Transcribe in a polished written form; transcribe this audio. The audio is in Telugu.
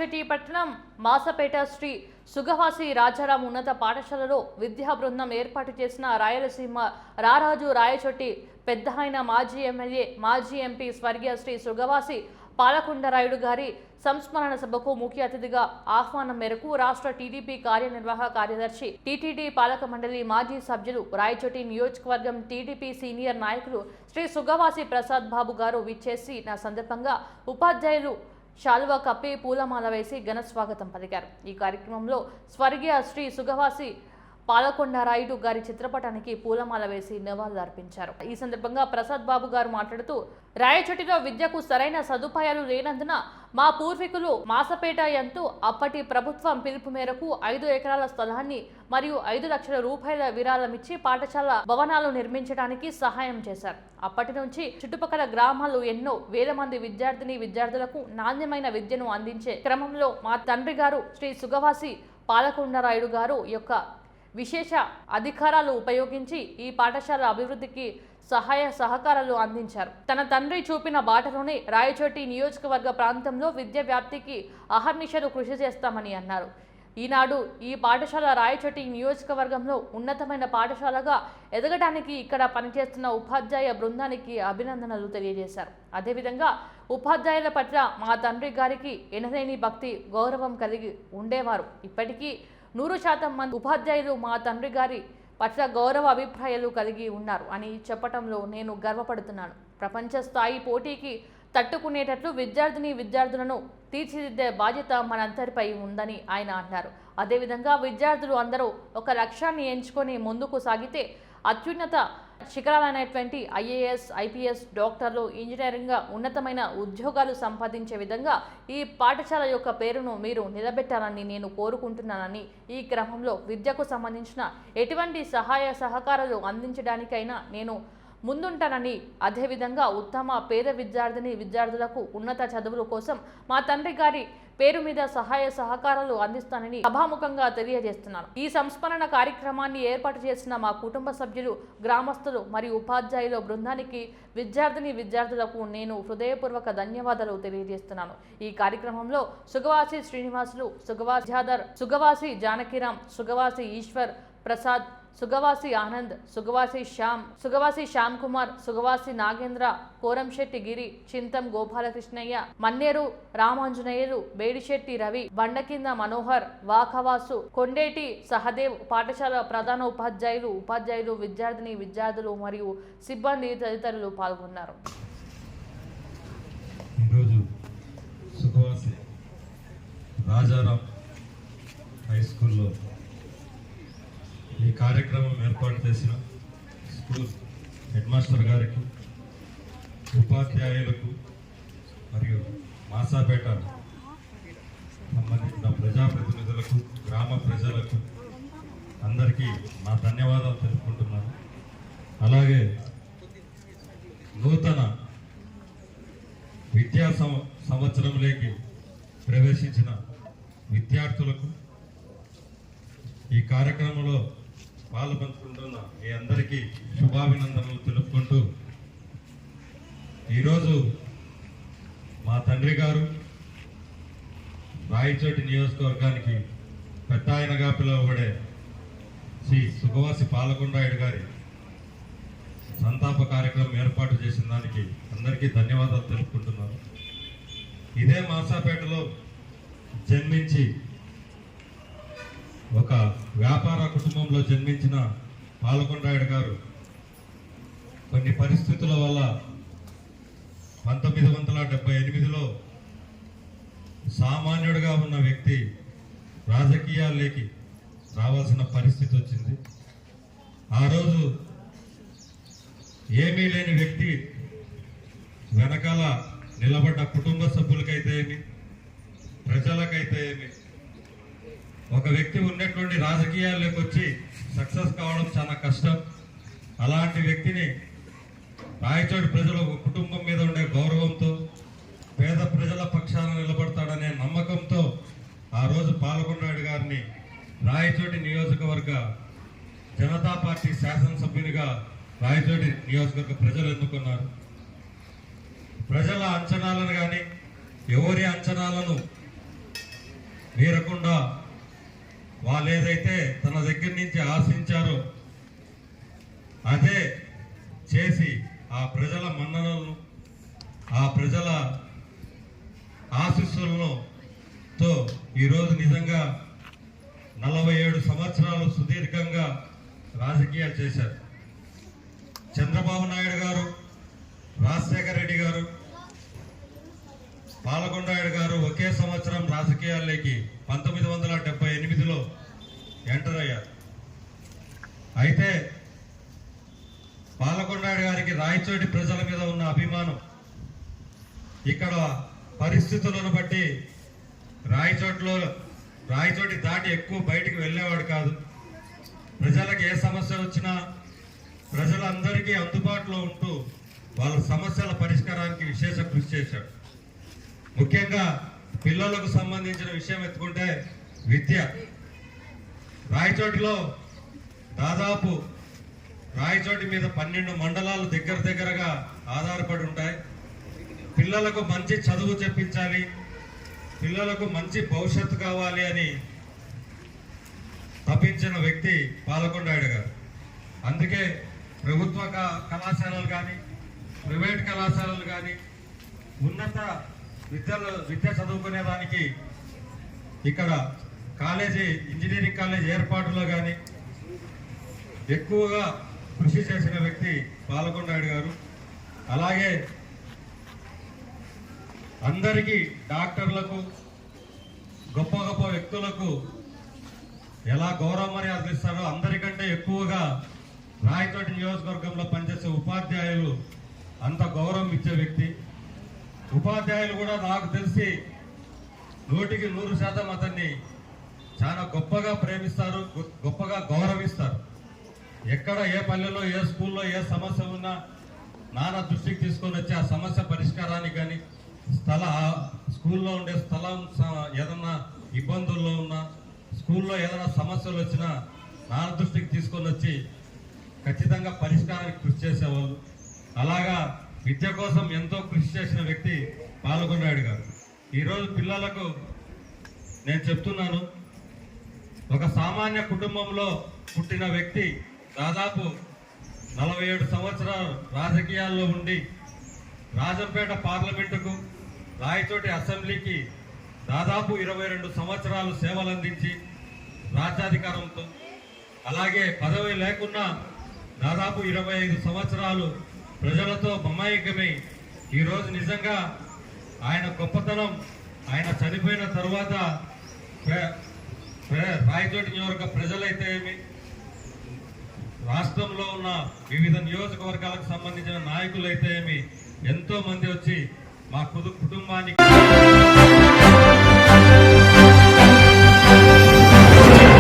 రాయచోటి పట్టణం మాసపేట శ్రీ సుగవాసి రాజారాం ఉన్నత పాఠశాలలో విద్యా బృందం ఏర్పాటు చేసిన రాయలసీమ రారాజు రాయచోటి పెద్దయిన మాజీ ఎమ్మెల్యే మాజీ ఎంపీ స్వర్గీయ శ్రీ సుగవాసి పాలకొండరాయుడు గారి సంస్మరణ సభకు ముఖ్య అతిథిగా ఆహ్వానం మేరకు రాష్ట్ర టీడీపీ కార్యనిర్వాహక కార్యదర్శి టీటీడీ పాలక మండలి మాజీ సభ్యులు రాయచోటి నియోజకవర్గం టీడీపీ సీనియర్ నాయకులు శ్రీ సుగవాసి ప్రసాద్ బాబు గారు విచ్చేసి నా సందర్భంగా ఉపాధ్యాయులు శాలువా కప్పి పూలమాల వేసి ఘన స్వాగతం పలికారు। ఈ కార్యక్రమంలో స్వర్గీయ శ్రీ సుగవాసి పాలకొండరాయుడు గారి చిత్రపటానికి పూలమాల వేసి నివాళులు అర్పించారు। ఈ సందర్భంగా ప్రసాద్ బాబు గారు మాట్లాడుతూ రాయచోటిలో విద్యకు సరైన సదుపాయాలు లేనందున మా పూర్వీకులు మాసపేట యందు అప్పటి ప్రభుత్వం పిలుపు మేరకు 5 ఎకరాల స్థలాన్ని మరియు 5 లక్షల రూపాయల విరాళమిచ్చి పాఠశాల భవనాలు నిర్మించడానికి సహాయం చేశారు। అప్పటి నుంచి చుట్టుపక్కల గ్రామాలు ఎన్నో వేల మంది విద్యార్థులకు నాణ్యమైన విద్యను అందించే క్రమంలో మా తండ్రి గారు శ్రీ సుగవాసి పాలకొండరాయుడు గారు యొక్క విశేష అధికారాలు ఉపయోగించి ఈ పాఠశాల అభివృద్ధికి సహాయ సహకారాలు అందించారు। తన తండ్రి చూపిన బాటలోనే రాయచోటి నియోజకవర్గ ప్రాంతంలో విద్య వ్యాప్తికి అహర్నిశలు కృషి చేస్తామని అన్నారు। ఈనాడు ఈ పాఠశాల రాయచోటి నియోజకవర్గంలో ఉన్నతమైన పాఠశాలగా ఎదగడానికి ఇక్కడ పనిచేస్తున్న ఉపాధ్యాయ బృందానికి అభినందనలు తెలియజేశారు। అదేవిధంగా ఉపాధ్యాయుల పట్ల మా తండ్రి గారికి ఎనలేని భక్తి గౌరవం కలిగి ఉండేవారు। ఇప్పటికీ 100% మంది ఉపాధ్యాయులు మా తండ్రి గారి పట్ల గౌరవ అభిప్రాయాలు కలిగి ఉన్నారు అని చెప్పడంలో నేను గర్వపడుతున్నాను। ప్రపంచ స్థాయి పోటీకి తట్టుకునేటట్లు విద్యార్థులను తీర్చిదిద్దే బాధ్యత మనందరిపై ఉందని ఆయన అన్నారు। అదేవిధంగా విద్యార్థులు అందరూ ఒక లక్ష్యాన్ని ఎంచుకొని ముందుకు సాగితే అత్యున్నత శిఖరాలైనటువంటి ఐఏఎస్, ఐపీఎస్, డాక్టర్లు, ఇంజనీరింగ్ ఉన్నతమైన ఉద్యోగాలు సంపాదించే విధంగా ఈ పాఠశాల యొక్క పేరును మీరు నిలబెట్టాలని నేను కోరుకుంటున్నానని, ఈ క్రమంలో విద్యకు సంబంధించిన ఎటువంటి సహాయ సహకారాలు అందించడానికైనా నేను ముందుంటానని, అదేవిధంగా ఉత్తమ పేద విద్యార్థులకు ఉన్నత చదువుల కోసం మా తండ్రి గారి పేరు మీద సహాయ సహకారాలు అందిస్తానని సభాముఖంగా తెలియజేస్తున్నాను। ఈ సంస్మరణ కార్యక్రమాన్ని ఏర్పాటు చేసిన మా కుటుంబ సభ్యులు, గ్రామస్తులు మరియు ఉపాధ్యాయుల బృందానికి విద్యార్థులకు నేను హృదయపూర్వక ధన్యవాదాలు తెలియజేస్తున్నాను। ఈ కార్యక్రమంలో సుగవాసి శ్రీనివాసులు, సుగవాసి జాదర్, సుగవాసి జానకిరాం, సుగవాసి ఈశ్వర్ ప్రసాద్, సుగవాసి ఆనంద్, సుగవాసి శ్యామ్ కుమార్, సుగవాసి నాగేంద్ర, కోరంశెట్టి గిరి, చింతం గోపాలకృష్ణయ్య, మన్నేరు రామాంజనేయులు, బేడిశెట్టి రవి, బండకింద మనోహర్, వాఖవాసు, కొండేటి సహదేవ్, పాఠశాల ప్రధాన ఉపాధ్యాయులు, విద్యార్థులు మరియు సిబ్బంది తదితరులు పాల్గొన్నారు। రాజారాం హై స్కూల్లో ఈ కార్యక్రమం ఏర్పాటు చేసిన స్కూల్ హెడ్ మాస్టర్ గారికి, ఉపాధ్యాయులకు మరియు మాసాపేట సంబంధించిన ప్రజాప్రతినిధులకు, గ్రామ ప్రజలకు అందరికీ నా ధన్యవాదాలు తెలుపుకుంటున్నాను। అలాగే నూతన విద్యా సంవత్సరంలోకి ప్రవేశించిన విద్యార్థులకు ఈ కార్యక్రమంలో పాల్పంచుకుంటున్న మీ అందరికీ శుభాభినందనలు తెలుపుకుంటూ, ఈరోజు మా తండ్రి గారు రాయచోటి నియోజకవర్గానికి పెద్ద ఆయనగా పిలువబడే శ్రీ సుగవాసి పాలకొండరాయుడు గారి సంతాప కార్యక్రమం ఏర్పాటు చేసిన దానికి అందరికీ ధన్యవాదాలు తెలుపుకుంటున్నాను। ఇదే మాసాపేటలో జన్మించి ఒక వ్యాపార కుటుంబంలో జన్మించిన పాలకొండరాయుడు గారు కొన్ని పరిస్థితుల వల్ల 1978లో సామాన్యుడిగా ఉన్న వ్యక్తి రాజకీయాల్లోకి రావాల్సిన పరిస్థితి వచ్చింది। ఆ రోజు ఏమీ లేని వ్యక్తి వెనకాల నిలబడ్డ కుటుంబ సభ్యులకైతే ఏమి, ప్రజలకైతే ఏమి, ఒక వ్యక్తి ఉన్నటువంటి రాజకీయాల్లోకి వచ్చి సక్సెస్ కావడం చాలా కష్టం। అలాంటి వ్యక్తిని రాయచోటి ప్రజలు ఒక కుటుంబం మీద ఉండే గౌరవంతో, పేద ప్రజల పక్షాన నిలబడతాడనే నమ్మకంతో ఆ రోజు పాలకొండరాయుడు గారిని రాయచోటి నియోజకవర్గ జనతా పార్టీ శాసనసభ్యునిగా రాయచోటి నియోజకవర్గ ప్రజలు ఎన్నుకున్నారు। ప్రజల అంచనాలను కానీ ఎవరి అంచనాలను మీరకుండా వాళ్ళు ఏదైతే తన దగ్గర నుంచి ఆశించారో అదే చేసి ఆ ప్రజల మన్ననలను ఆ ప్రజల ఆశీస్సులను తో ఈరోజు నిజంగా 47 సంవత్సరాలు సుదీర్ఘంగా రాజకీయాలు చేశారు. చంద్రబాబు నాయుడు గారు, రాజశేఖర రెడ్డి గారు, పాలకొండాయుడు గారు ఒకే సంవత్సరం రాజకీయాల్లోకి 1978లో ఎంటర్ అయ్యారు. అయితే పాలకొండాయుడు గారికి రాయచోటి ప్రజల మీద ఉన్న అభిమానం, ఇక్కడ పరిస్థితులను బట్టి రాయచోటి దాటి ఎక్కువ బయటికి వెళ్ళేవాడు కాదు. ప్రజలకు ఏ సమస్య వచ్చినా ప్రజలందరికీ అందుబాటులో ఉంటూ వాళ్ళ సమస్యల పరిష్కారానికి విశేష కృషి చేశాడు. ముఖ్యంగా పిల్లలకు సంబంధించిన విషయం ఎత్తుకుంటే విద్య. రాయచోటిలో దాదాపు రాయచోటి మీద 12 మండలాలు దగ్గరగా ఆధారపడి ఉంటాయి. పిల్లలకు మంచి చదువు చెప్పించాలి, పిల్లలకు మంచి భవిష్యత్తు కావాలి అని తప్పించిన వ్యక్తి పాలకొండాయుడు గారు. అందుకే ప్రభుత్వ కళాశాలలు కానీ ప్రైవేట్ కళాశాలలు కానీ ఉన్నత విద్య చదువుకునేదానికి ఇక్కడ ఇంజనీరింగ్ కాలేజ్ ఏర్పాటులో కానీ ఎక్కువగా కృషి చేసిన వ్యక్తి పాలకొండాయుడు గారు. అలాగే అందరికీ డాక్టర్లకు, గొప్ప గొప్ప వ్యక్తులకు ఎలా గౌరవ మర్యాదలు ఇస్తారో అందరికంటే ఎక్కువగా రాయచోటి నియోజకవర్గంలో పనిచేసే ఉపాధ్యాయులు అంత గౌరవం ఇచ్చే వ్యక్తి. ఉపాధ్యాయులు కూడా నాకు తెలిసి 100% అతన్ని చాలా గొప్పగా ప్రేమిస్తారు, గొప్పగా గౌరవిస్తారు. ఎక్కడ ఏ పల్లెలో ఏ స్కూల్లో ఏ సమస్య ఉన్నా నాన్న దృష్టికి తీసుకొని వచ్చి ఆ సమస్య పరిష్కారానికి కానీ స్కూల్లో ఉండే స్థలం ఏదన్నా ఇబ్బందుల్లో ఉన్నా స్కూల్లో ఏదైనా సమస్యలు వచ్చినా నాన్న దృష్టికి తీసుకొని వచ్చి ఖచ్చితంగా పరిష్కారానికి కృషి చేసేవాళ్ళు. అలాగా విద్య కోసం ఎంతో కృషి చేసిన వ్యక్తి పాలకొండాయుడు గారు. ఈరోజు పిల్లలకు నేను చెప్తున్నాను, ఒక సామాన్య కుటుంబంలో పుట్టిన వ్యక్తి దాదాపు 47 సంవత్సరాలు రాజకీయాల్లో ఉండి రాజంపేట పార్లమెంటుకు, రాయచోటి అసెంబ్లీకి దాదాపు 22 సంవత్సరాలు సేవలు అందించి రాజ్యాధికారంతో, అలాగే పదవి లేకున్నా దాదాపు 25 సంవత్సరాలు ప్రజలతో మమేకమై ఈరోజు నిజంగా ఆయన గొప్పతనం, ఆయన చనిపోయిన తర్వాత రాయచోటి నియోజక ప్రజలైతే ఏమి, రాష్ట్రంలో ఉన్న వివిధ నియోజకవర్గాలకు సంబంధించిన నాయకులైతే ఏమి ఎంతో మంది వచ్చి మా కుటుంబానికి